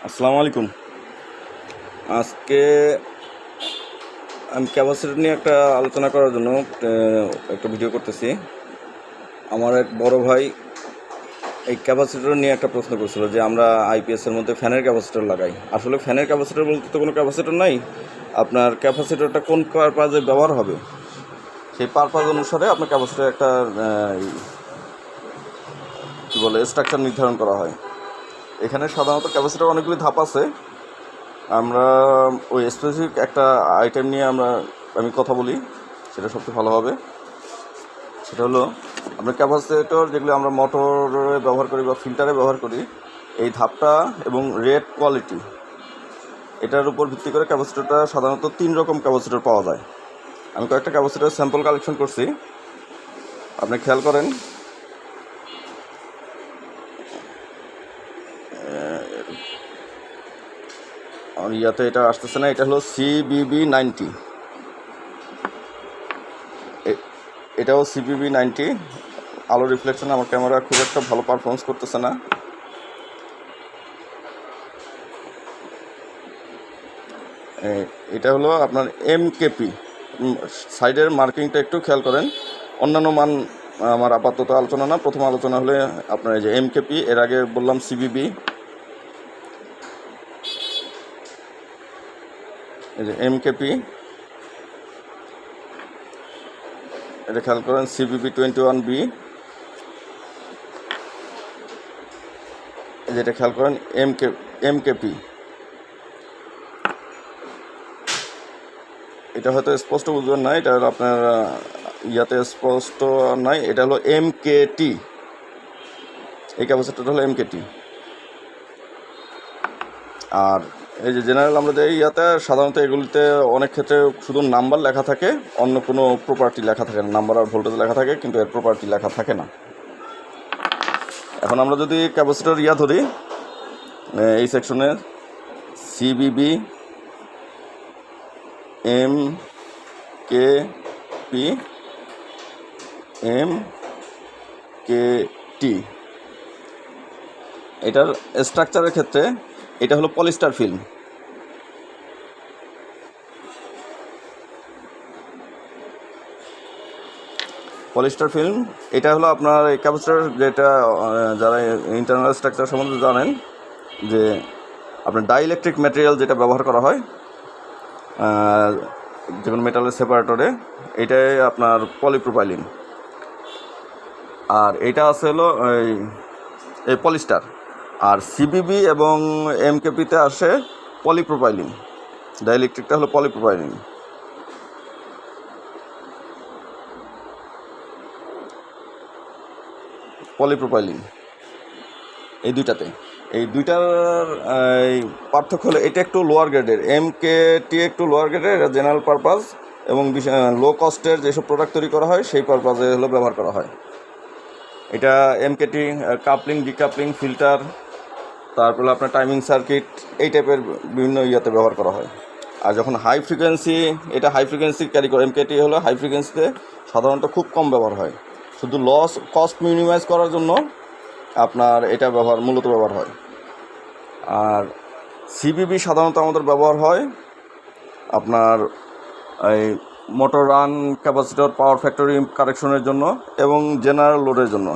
আসসালামু আলাইকুম। আজকে আমি ক্যাপাসিটর নিয়ে একটা আলোচনা করার জন্য একটা ভিডিও করতেছি। আমার এক বড় ভাই এই ক্যাপাসিটর নিয়ে একটা প্রশ্ন করছিল যে আমরা আইপিএসের মধ্যে ফ্যানের ক্যাপাসিটর লাগাই। আসলে ফ্যানের ক্যাপাসিটর বলতে তো কোনো ক্যাপাসিটর নাই। আপনার ক্যাপাসিটরটা কোন পারপাজে ব্যবহার হবে সেই পারপাজ অনুসারে আপনার ক্যাপাসিটর একটা কী বলে স্ট্রাকচার নির্ধারণ করা হয়। এখানে সাধারণত ক্যাপাসিটর অনেকগুলি ধাপ আছে। আমরা ওই স্পেসিফিক একটা আইটেম নিয়ে আমি কথা বলি, সেটা সবচেয়ে ভালো হবে। সেটা হলো আমরা ক্যাপাসিটর যেগুলো আমরা মোটরে ব্যবহার করি বা ফিল্টারে ব্যবহার করি, এই ধাপটা এবং রেট কোয়ালিটি এটার উপর ভিত্তি করে ক্যাপাসিটরটা সাধারণত 3 রকম ক্যাপাসিটর পাওয়া যায়। আমি কয়েকটা ক্যাপাসিটর স্যাম্পল কালেকশন করছি, আপনি খেয়াল করেন। আর ইয়াতে এটা আসতেছে না, এটা হলো CBB90, এটাও CBB90। আলো রিফ্লেকশন আমার ক্যামেরা খুব একটা ভালো পারফরমেন্স করতেছে না। এটা হলো আপনার MKP। সাইডের মার্কিংটা একটু খেয়াল করেন। অন্যান্য মান আমার আপাতত আলোচনা না, প্রথম আলোচনা হলে আপনার এই যে MKP, এর আগে বললাম CBB। এই যে MKP, এটা খেয়াল করেন। CBB21B, যেটা খেয়াল করেন MKP। এটা হয়তো স্পষ্ট বুঝবেন না, এটা হলো আপনার ইয়াতে স্পষ্ট নাই। এটা হলো MKT, এই ক্যাপাসিটরটা হলো MKT। আর এই যে জেনারেল আমরা যে ইয়াতে সাধারণত এগুলিতে অনেক ক্ষেত্রে শুধু নাম্বার লেখা থাকে, অন্য কোনো প্রপার্টি লেখা থাকে না। নাম্বার আর ভোল্টেজ লেখা থাকে, কিন্তু এর প্রপার্টি লেখা থাকে না। এখন আমরা যদি ক্যাপাসিটর ধরি, এই সেকশনে CBB MKP MKT, এটার স্ট্রাকচারের ক্ষেত্রে এটা হলো পলিস্টার ফিল্ম। পলিস্টার ফিল্ম এটা হলো আপনার এই ক্যাপাসিটর, যেটা যারা ইন্টারনাল স্ট্রাকচার সম্বন্ধে জানেন, যে আপনার ডাইইলেকট্রিক ম্যাটেরিয়াল যেটা ব্যবহার করা হয় যে কোনো মেটালের সেপারেটরে, এইটাই আপনার পলিপ্রোপাইলিন। আর এইটা আছে হলো এই পলিস্টার। আর CBB এবং MKPতে আসে পলিপ্রোপাইলিন। ডাইইলেকট্রিকটা হলো পলিপ্রোপাইলিন। এই দুইটার পার্থক্য হলো এটা একটু লোয়ার গ্রেডের, MKT একটু লোয়ার গ্রেডের, জেনারেল পারপাস এবং লো কস্টের যেসব প্রোডাক্ট তৈরি করা হয় সেই পারপাসে হলো ব্যবহার করা হয়। এটা MKT কাপলিং, ডিকাপলিং, ফিল্টার, তারপরে আপনার টাইমিং সার্কিট, এই টাইপের বিভিন্ন ইয়াতে ব্যবহার করা হয়। আর যখন হাই ফ্রিকোয়েন্সি, এটা হাই ফ্রিকোয়েন্সি ক্যারি করে, MKT হলো হাই ফ্রিকোয়েন্সিতে সাধারণত খুব কম ব্যবহার হয়। শুধু কস্ট মিনিমাইজ করার জন্য আপনার এটা মূলত ব্যবহার হয়। আর CBB সাধারণত আমাদের ব্যবহার হয় আপনার এই মোটর রান ক্যাপাসিটর পাওয়ার ফ্যাক্টরি কারেকশনের জন্য এবং জেনারেল লোডের জন্য।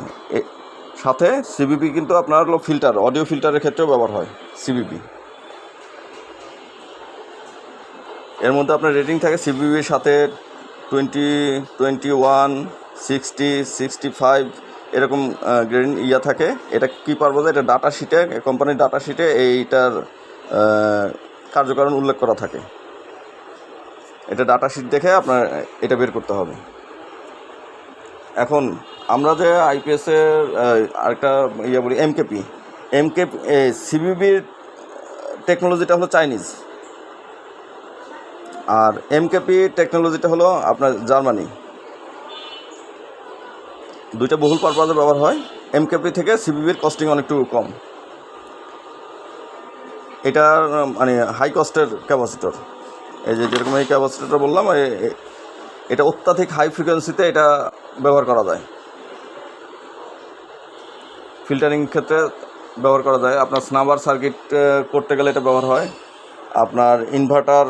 সাথে CBB কিন্তু আপনার হলো ফিল্টার, অডিও ফিল্টারের ক্ষেত্রেও ব্যবহার হয় CBB। এর মধ্যে আপনার রেটিং থাকে CBBর সাথে 20, 21, 60, 65 এরকম গ্রেডিং থাকে। এটা কী পারবো, এটা ডাটা শিটে, কোম্পানির ডাটা শিটে এইটার কার্যকারণ উল্লেখ করা থাকে। এটা ডাটা শিট দেখে আপনার এটা বের করতে হবে। এখন আমরা যে আইপিএসের আরেকটা বলি MKP, CBBর টেকনোলজিটা হলো চাইনিজ, আর MKP টেকনোলজিটা হলো আপনার জার্মানি। দুইটা বহুল পারপাসে ব্যবহার হয়। MKP থেকে CBBর কস্টিং অনেকটু কম। এটা মানে হাই কস্টের ক্যাপাসিটর। এই যে যেরকম এই ক্যাপাসিটরটা বললাম, এটা অত্যাধিক হাই ফ্রিকোয়েন্সিতে এটা ব্যবহার করা যায়। ফিল্টারিং ক্ষেত্রে ব্যবহার করা যায়। আপনার স্নাবার সার্কিট করতে গেলে এটা ব্যবহার হয়। আপনার ইনভার্টার,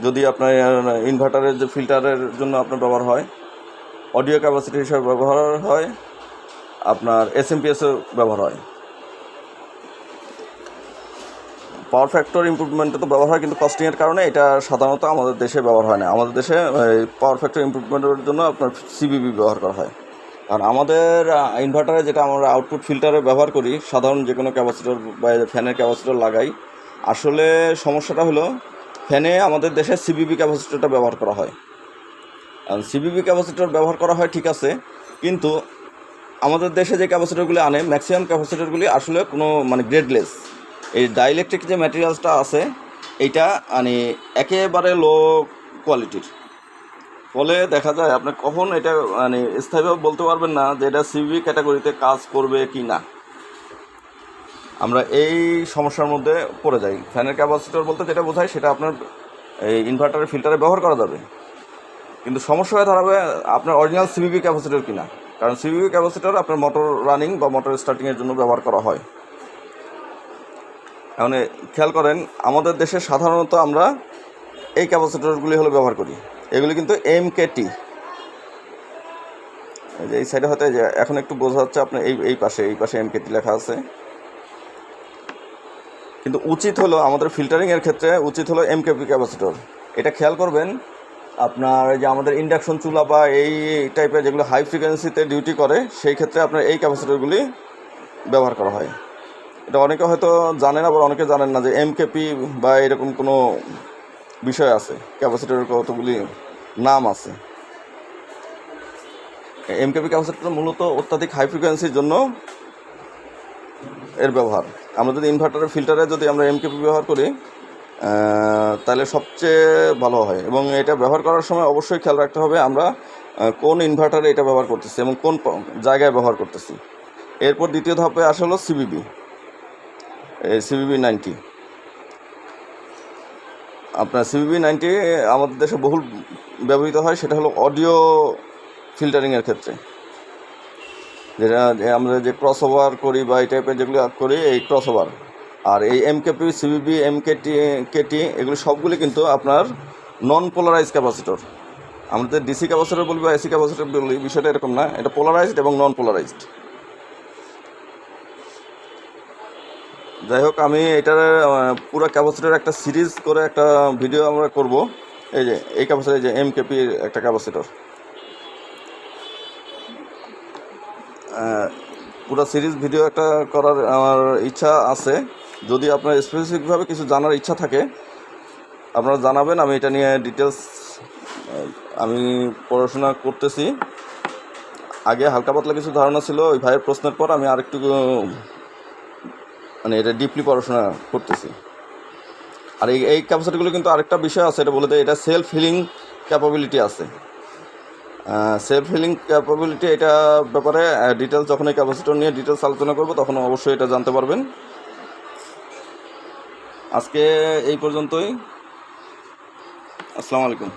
যদি আপনার ইনভার্টারের যে ফিল্টারের জন্য আপনার ব্যবহার হয়, অডিও ক্যাপাসিটি হিসাবে ব্যবহার হয়, আপনার এসএমপিএসও ব্যবহার হয়। পাওয়ার ফ্যাক্টর ইমপ্রুভমেন্টে তো ব্যবহার হয়, কিন্তু কস্টিংয়ের কারণে এটা সাধারণত আমাদের দেশে ব্যবহার হয় না। আমাদের দেশে পাওয়ার ফ্যাক্টর ইমপ্রুভমেন্টের জন্য আপনার সিবিবি ব্যবহার করা হয়। আর আমাদের ইনভার্টারে যেটা আমরা আউটপুট ফিল্টারে ব্যবহার করি, সাধারণ যে কোনো ক্যাপাসিটর বা ফ্যানের ক্যাপাসিটর লাগাই, আসলে সমস্যাটা হলো ফ্যানে আমাদের দেশে সিবিবি ক্যাপাসিটরটা ব্যবহার করা হয়। সিবিবি ক্যাপাসিটর ব্যবহার করা হয় ঠিক আছে, কিন্তু আমাদের দেশে যে ক্যাপাসিটরগুলি আনে ম্যাক্সিমাম ক্যাপাসিটরগুলি আসলে কোনো মানে গ্রেডলেস। এই ডাইইলেকট্রিক যে ম্যাটেরিয়ালসটা আছে এইটা মানে একেবারে লো কোয়ালিটির। ফলে দেখা যায় আপনি কখন এটা মানে স্থায়ীভাবে বলতে পারবেন না যে এটা সিবিবি ক্যাটাগরিতে কাজ করবে কি না। আমরা এই সমস্যার মধ্যে পড়ে যাই। ফ্যানের ক্যাপাসিটর বলতে যেটা বোঝায় সেটা আপনার এই ইনভার্টারের ফিল্টারে ব্যবহার করা যাবে, কিন্তু সমস্যা হয়ে দাঁড়াবে আপনার অরিজিনাল সিবিবি ক্যাপাসিটর কিনা। কারণ সিবিবি ক্যাপাসিটর আপনার মোটর রানিং বা মোটর স্টার্টিংয়ের জন্য ব্যবহার করা হয়। এখন খেয়াল করেন, আমাদের দেশে সাধারণত আমরা এই ক্যাপাসিটরগুলি হলো ব্যবহার করি। এগুলি কিন্তু MKT, এই যে এই সাইডে হয়তো যে এখন একটু বোঝা যাচ্ছে আপনার এই পাশে MKT লেখা আছে, কিন্তু উচিত হলো আমাদের ফিল্টারিংয়ের ক্ষেত্রে উচিত হলো MKP ক্যাপাসিটর। এটা খেয়াল করবেন, আপনার যে আমাদের ইন্ডাকশন চুলা বা এই টাইপের যেগুলো হাই ফ্রিকোয়েন্সিতে ডিউটি করে সেই ক্ষেত্রে আপনার এই ক্যাপাসিটরগুলি ব্যবহার করা হয়। এটা অনেকে হয়তো জানেন, আবার অনেকে জানেন না যে MKP বা এরকম কোনো বিষয় আছে, ক্যাপাসিটরের কতগুলি নাম আছে। MKP ক্যাপাসিটর মূলত অত্যাধিক হাই ফ্রিকোয়েন্সির জন্য এর ব্যবহার। আমরা যদি ইনভার্টারের ফিল্টারে যদি আমরা MKP ব্যবহার করি তাহলে সবচেয়ে ভালো হয়। এবং এটা ব্যবহার করার সময় অবশ্যই খেয়াল রাখতে হবে আমরা কোন ইনভার্টারে এটা ব্যবহার করতেছি এবং কোন জায়গায় ব্যবহার করতেছি। এরপর দ্বিতীয় ধাপে আসে হলো সিবিবি 90। আপনার সিবিবি 90 আমাদের দেশে বহুল ব্যবহৃত হয়, সেটা হলো অডিও ফিল্টারিংয়ের ক্ষেত্রে, যেটা আমরা যে ক্রস ওভার করি বা এই টাইপের যেগুলো করি, এই ক্রস ওভার। আর এই MKP, সিবিবি, কেটি এগুলো সবগুলি কিন্তু আপনার নন পোলারাইজ ক্যাপাসিটর। আমাদের ডিসি ক্যাপাসিটর বলবি বা এসি ক্যাপাসিটর বলবি, বিষয়টা এরকম না, এটা পোলারাইজড এবং নন পোলারাইজড। যাই হোক, আমি এটার পুরো ক্যাপাসিটর একটা সিরিজ করে একটা ভিডিও আমরা করব। এই যে এই ক্যাপাসিটর, যে MKP একটা ক্যাপাসিটর, পুরো সিরিজ ভিডিও একটা করার আমার ইচ্ছা আছে। যদি আপনার স্পেসিফিকভাবে কিছু জানার ইচ্ছা থাকে আপনারা জানাবেন, আমি এটা নিয়ে ডিটেলস আমি পড়াশোনা করতেছি। আগে হালকা পাতলা কিছু ধারণা ছিল, ওই ভাইয়ের প্রশ্নের পর আমি আরেকটু মানে এটা ডিপলি পড়াশোনা করতেছি। আর এই ক্যাপাসিটিগুলো কিন্তু আরেকটা বিষয় আছে, এটা বলে দেয়, এটা সেলফ হিলিং ক্যাপাবিলিটি আছে। সেলফ হিলিং ক্যাপাবিলিটি এটা ব্যাপারে ডিটেলস যখন এই ক্যাপাসিটর নিয়ে ডিটেলস আলোচনা করব তখন অবশ্যই এটা জানতে পারবেন। আজকে এই পর্যন্তই। আসসালামু আলাইকুম।